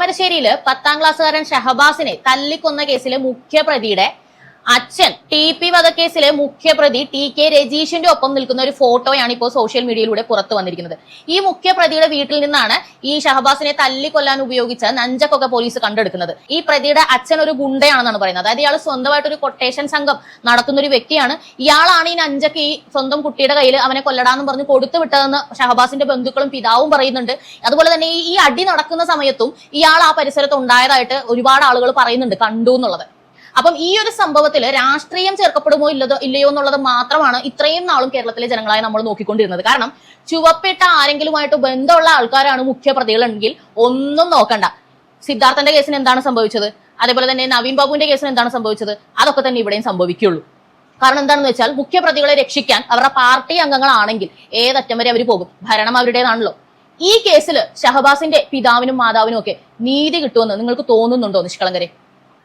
താമരശ്ശേരിയില് 10ാം ക്ലാസ്സുകാരൻ ഷഹബാസിനെ തല്ലിക്കൊന്ന കേസിലെ മുഖ്യപ്രതിയുടെ അച്ഛൻ TP വധക്കേസിലെ മുഖ്യപ്രതി TK രജീഷിന്റെ ഒപ്പം നിൽക്കുന്ന ഒരു ഫോട്ടോയാണ് ഇപ്പോൾ സോഷ്യൽ മീഡിയയിലൂടെ പുറത്തു വന്നിരിക്കുന്നത്. ഈ മുഖ്യപ്രതിയുടെ വീട്ടിൽ നിന്നാണ് ഈ ഷഹബാസിനെ തല്ലിക്കൊല്ലാൻ ഉപയോഗിച്ച നഞ്ചക്കൊക്കെ പോലീസ് കണ്ടെടുക്കുന്നത്. ഈ പ്രതിയുടെ അച്ഛൻ ഒരു ഗുണ്ടയാണെന്നാണ് പറയുന്നത്. അതായത് ഇയാൾ സ്വന്തമായിട്ട് ഒരു കൊട്ടേഷൻ സംഘം നടത്തുന്ന ഒരു വ്യക്തിയാണ്. ഇയാളാണ് ഈ നഞ്ചക്ക് ഈ സ്വന്തം കുട്ടിയുടെ കയ്യിൽ അവനെ കൊല്ലടാന്ന് പറഞ്ഞ് കൊടുത്തു വിട്ടതെന്ന് ഷഹബാസിന്റെ ബന്ധുക്കളും പിതാവും പറയുന്നുണ്ട്. അതുപോലെ തന്നെ ഈ അടി നടക്കുന്ന സമയത്തും ഇയാൾ ആ പരിസരത്ത് ഉണ്ടായതായിട്ട് ഒരുപാട് ആളുകൾ പറയുന്നുണ്ട്, കണ്ടു എന്നുള്ളത്. അപ്പം ഈ ഒരു സംഭവത്തിൽ രാഷ്ട്രീയം ചേർക്കപ്പെടുമോ ഇല്ലയോ എന്നുള്ളത് മാത്രമാണ് ഇത്രയും നാളും കേരളത്തിലെ ജനങ്ങളായി നമ്മൾ നോക്കിക്കൊണ്ടിരുന്നത്. കാരണം ചുവപ്പിട്ട ആരെങ്കിലുമായിട്ട് ബന്ധമുള്ള ആൾക്കാരാണ് മുഖ്യപ്രതികളെങ്കിൽ ഒന്നും നോക്കണ്ട. സിദ്ധാർത്ഥന്റെ കേസിന് എന്താണ് സംഭവിച്ചത്, അതേപോലെ തന്നെ നവീൻ ബാബുവിന്റെ കേസിന് എന്താണ് സംഭവിച്ചത്, അതൊക്കെ തന്നെ ഇവിടെയും സംഭവിക്കുള്ളൂ. കാരണം എന്താണെന്ന് വെച്ചാൽ മുഖ്യപ്രതികളെ രക്ഷിക്കാൻ അവരുടെ പാർട്ടി അംഗങ്ങളാണെങ്കിൽ ഏതറ്റം വരെ അവർ പോകും. ഭരണം അവരുടേതാണല്ലോ. ഈ കേസിൽ ഷഹബാസിന്റെ പിതാവിനും മാതാവിനും ഒക്കെ നീതി കിട്ടുമെന്ന് നിങ്ങൾക്ക് തോന്നുന്നുണ്ടോ നിഷ്കളങ്കരെ?